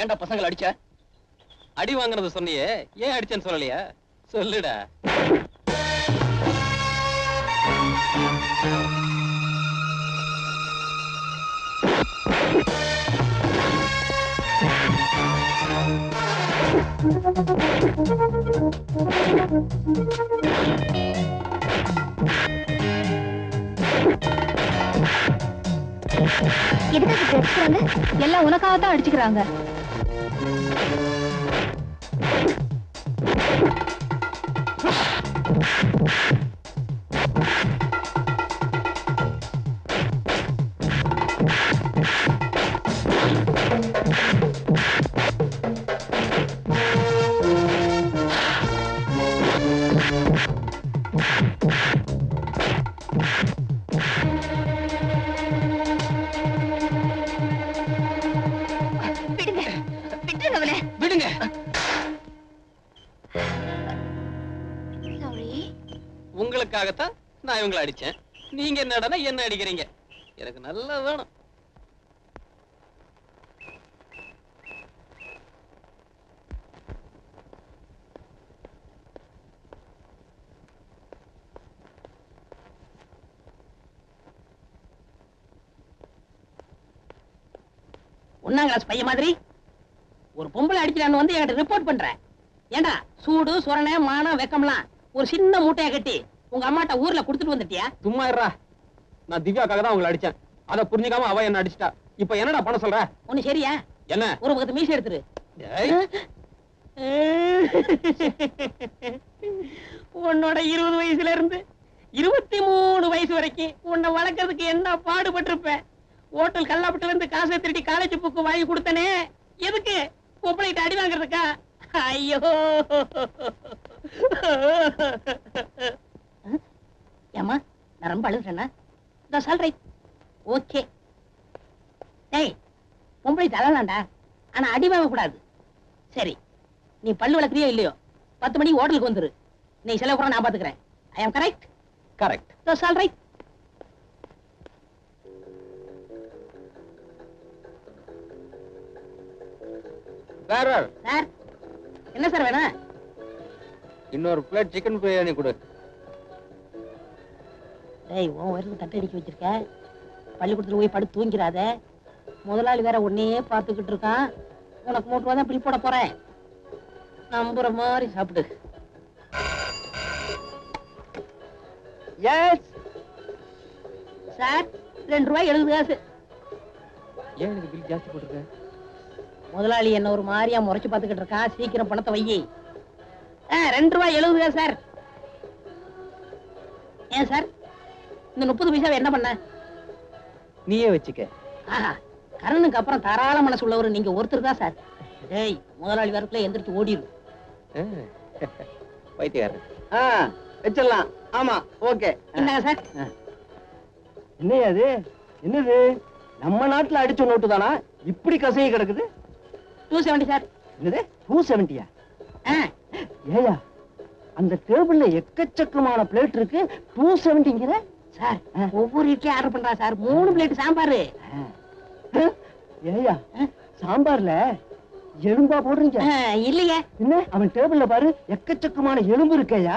ஏன்டா பசங்களை அடிச்ச? அடி வாங்குனது சொன்னியே, ஏன் அடிச்சேன்னு சொல்லலையா? சொல்லுடா. எல்லாம் உனக்காகத்தான் அடிச்சுக்கிறாங்க. உங்களுக்காகத்தான் நான் இவங்களை அடிச்சேன். நீங்க என்னடா என்ன அடிக்கிறீங்க? எனக்கு நல்லா வேணும். ஒன்னாம் கிளாஸ் பையன் மாதிரி ஒரு பொம்பளை அடிக்கிறான்னு வந்து என்கிட்ட ரிப்போர்ட் பண்ற. ஏண்டா சூடு சொரணை மானம் வெக்கம்லாம் ஒரு சின்ன மூட்டையை கட்டி உங்க அம்மாட்ட ஊர்ல குடுத்துட்டு வந்துட்டியா? சும்மா இருடா. நான் திவ்யாக்காக தான் உங்களை அடிச்சேன். அதை புரிஞ்சுக்காம அவ என்ன அடிச்சிட்டா. இப்ப என்னடா பண்ண சொல்ற? ஒண்ணு சரியா? என்ன? ஒரு பக்கத்து மீசை எடுத்துரு. உன்னோட 20 வயசுல இருந்து 23 வயசு வரைக்கும் உன்னை வளர்க்கறதுக்கு என்ன பாடுபட்டிருப்ப. ஹோட்டல் கல்லாப்பட்டுல இருந்து காசை திருடி காலேஜ் புக்கு வாங்கி கொடுத்தனே, எதுக்கு? பொம்பளைகிட்ட அடி வாங்குறதுக்கா? ஐயோ ஏமா, நான் ரொம்ப அழுகுறேன்னா சொல்றேன். ஓகே, டேய் பொம்பளை தரலாம்டா, ஆனா அடி வாங்க கூடாது. சரி, நீ பல்லு வளர்க்குறியோ இல்லையோ 10 மணிக்கு ஹோட்டலுக்கு வந்துரு. நீ செலவு கூட நான் பாத்துக்கிறேன். ஐ ஆம் correct? Correct. That's right. Sir sir, என்ன சார் வேணும்? இன்னொரு பிளேட் சிக்கன் பிரியாணி கொடு. டேய், உன் வயிறுக்கு தட்டை அடிக்க வச்சிருக்க. பள்ளிக்கூடத்துல போய் படுத்து தூங்கிறாத. முதலாளி வேற உன்னையே பார்த்துக்கிட்டு இருக்கான். உனக்கு 3 ரூபா தான் பில் போட போறேன். நம்புற மாதிரி சாப்பிடு. எஸ் சார், 2 ரூபாய் 70 காசு. ஏன் எனக்கு பில் ஜாஸ்தி போட்டுருக்க? முதலாளி என்ன ஒரு மாதிரியா முறைச்சு பார்த்துக்கிட்டு இருக்கான். சீக்கிரம் பணத்தை வையி. 2 ரூபாய் 70 காசு சார். ஏன் சார், இந்த 30 பைசாவை என்ன பண்ண? நீயே வச்சுக்க. ஆஹா, கரனுக்கு அப்புறம் தாராள மனசு உள்ளவர் நீங்க ஒருத்தர் தான் சார். டேய், முதலாளி வரக்குள்ள எந்திரிச்சு ஓடிடு. வைத்தியாரு வச்சிடலாம். ஆமா, ஓகே. என்னங்க சார்? என்னையா அது? என்னது? நம்ம நாட்டுல அடிச்ச நோட்டு தானா இப்படி கசையை கிடக்குது? 270 சார். என்னது 270? ஆ, ஏயா, அந்த டேபிள்ல எக்கச்சக்கமான பிளேட் இருக்கு, 270ங்கிற? சார், ஒவ்வொரு இட்லி ஆர்டர் பண்றா சார். 3 பிளேட் சாம்பார். ஏயா, சாம்பார்ல எலும்பா போடுறீங்க? இல்லையே. என்ன, அவன் டேபிள்ல பாரு, எக்கச்சக்கமான எலும்பு இருக்கையா?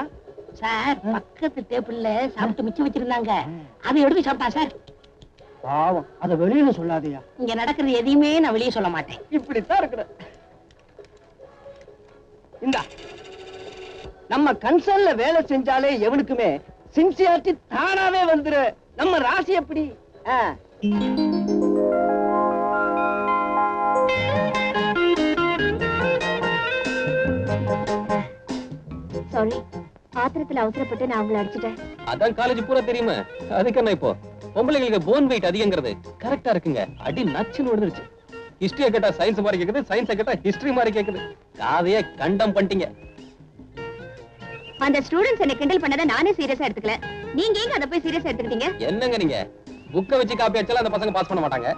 சார், பக்கத்து டேபிள்ல சாப்பிட்டு மிச்சம் வச்சிருந்தாங்க, அதை எடுத்து சாப்பிட்டா சார். பாவம், அத வெளியில சொல்லாதயா. இங்க நடக்கிறது எதையுமே நான் வெளியே சொல்ல மாட்டேன். இப்படித்தான் இருக்கிற. இந்தா, நம்ம கன்சர்ன்ல வேலை செஞ்சாலே எவனுக்குமே சின்சியாரிட்டி தானாவே வந்துரு. நம்ம ராசி எப்படி? சாரி, ஆத்திரத்துல அவசரப்பட்டு நான் அவங்களை அடிச்சிட்டேன். அதான் காலேஜ் பூரா தெரியுமா. அதுக்கு என்ன இப்போ பொம்பளைங்களுக்கு போன் வெயிட் அதிகங்கிறது கரெக்டா இருக்குங்க. அடி நச்சுன்னு விழுந்துருச்சு. ஹிஸ்டரியை கேட்டா சயின்ஸ் மாதிரி கேக்குது, சயின்ஸை கேட்டா ஹிஸ்டரி மாதிரி கேக்குது. காதையே கண்டம் பண்ணிட்டீங்க. அந்த ஸ்டூடெண்ட்ஸ் என்ன கிண்டல் பண்ணத நானே சீரியஸா எடுத்துக்கல. நீங்க ஏங்க அத போய் சீரியஸா எடுத்துக்கிட்டீங்க? என்னங்க நீங்க புக்க வச்சு காப்பி அடிச்சாலும் அந்த பசங்க பாஸ் பண்ண மாட்டாங்க.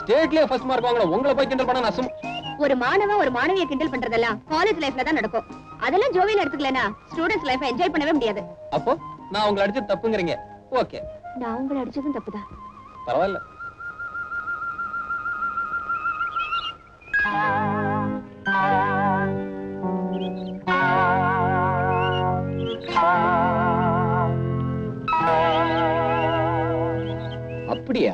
ஸ்டேட்லயே ஃபர்ஸ்ட் மார்க் வாங்கல உங்களை போய் கிண்டல் பண்ண நசும். ஒரு மாணவன் ஒரு மாணவியை கிண்டல் பண்றதெல்லாம் காலேஜ் லைஃப்ல தான் நடக்கும். அதெல்லாம் ஜோவியல் எடுத்துக்கலனா ஸ்டூடெண்ட்ஸ் லைஃபை என்ஜாய் பண்ணவே முடியாது. அப்போ நான் உங்களை அடிச்சு தப்புங்கறீங்க. ஓகே, நான் உங்களை அடிச்சதும் தப்புதான். பரவாயில்ல. அப்படியா?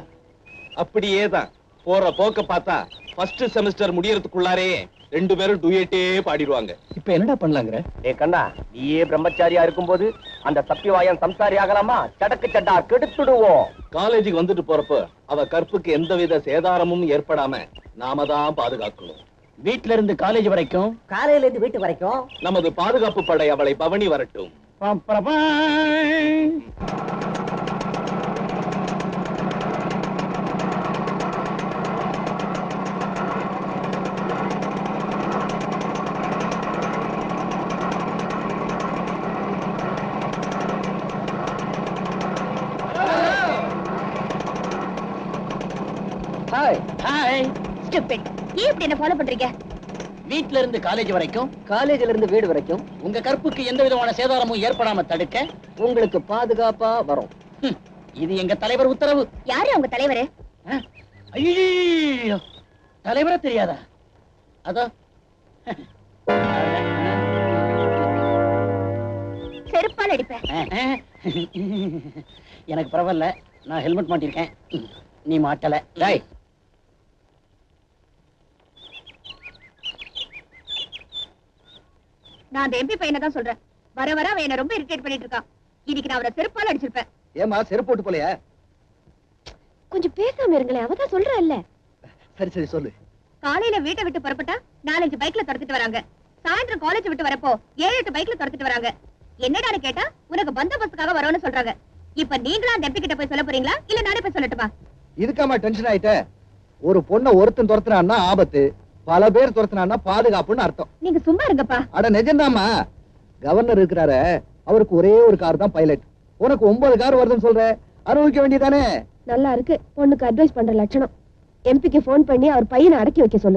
அப்படியே தான். போற போக்க பார்த்தா ஃபர்ஸ்ட் செமஸ்டர் முடியறதுக்குள்ளாரே 2 பேரும் டூயட்டே பாடிடுவாங்க. இப்ப என்னடா பண்ணலாங்கற? டேய் கண்ணா, நீயே பிரம்மச்சாரியா இருக்கும்போது அந்த சத்தியவாயன் சம்சாரி ஆகலாமா? சடக்கு சட்டா கெடுத்துடுவோம். காலேஜுக்கு வந்துட்டு போறப்ப அவ கற்புக்கு எந்தவித சேதாரமும் ஏற்படாம நாம தான் பாதுகாக்கணும். வீட்ல இருந்து காலேஜ் வரைக்கும், காலையில இருந்து வீட்டு வரைக்கும் நமது பாதுகாப்பு படை அவளை பவனி வரட்டும். ஹாய். Hi stupid. ஏன் இப்படி என்ன ஃபாலோ பண்றீங்க? வீட்ல இருந்து காலேஜ் வரைக்கும் காலேஜ்ல இருந்து வீடு வரைக்கும் உங்க கற்புக்கு எந்த விதமான சேதாரமும் ஏற்படாம தடுக்க உங்களுக்கு பாதுகாப்பா வரும். இது எங்க தலைவர் உத்தரவு. யாரு அவங்க தலைவரு? ஐயோ, தலைவரே தெரியாதா? அதோ செருப்பால் அடிப்பேன். எனக்கு பரவாயில்ல, நான் ஹெல்மெட் மாட்டிருக்கேன், நீ மாட்டல. டேய், நான் அந்த எம்பி பையனை தான் சொல்றேன். வர வர அவன் என்ன ரொம்ப இரிட்டேட் பண்ணிட்டு இருக்கான். இன்னைக்கு நான் அவரை செருப்பால் அடிச்சிருப்பேன். ஏமா செருப்பு போட்டு போலையா? கொஞ்சம் பேசாம இருங்களேன், அவதான் சொல்றேன்ல. சரி சரி சொல்லு. காலையில வீட்டை விட்டு புறப்பட்டா 4-5 பைக்ல துரத்திட்டு வராங்க. சாயந்தரம் காலேஜ் விட்டு வரப்போ 7-8 பைக்ல துரத்திட்டு வராங்க. என்னடான்னு கேட்டா உனக்கு பந்தோபஸ்துக்காக வரோன்னு சொல்றாங்க. இப்ப நீங்களா அந்த எம்பி கிட்ட போய் சொல்ல போறீங்களா இல்ல நானே போய் சொல்லட்டுமா? இதுக்காம டென்ஷன் ஆயிட்ட? ஒரு பொண்ண ஒருத்தன் துரத்துனான்னா ஆபத்து, பல பேர் துரத்துனான்னா பாதுகாப்புன்னு அர்த்தம். நீங்க சும்மா இருங்கப்பா. அட நிஜம்தாமா. கவர்னர் இருக்கிறாரு, அவருக்கு ஒரே ஒரு கார் தான் பைலட். உனக்கு 9 கார் வருதுன்னு சொல்ற, அனுபவிக்க வேண்டியதானே? நல்லா இருக்கு. பொண்ணுக்கு அட்வைஸ் பண்ற லட்சணம். எம்பிக்கு போன் பண்ணி அவர் பையனை அடக்கி வைக்க சொல்லு.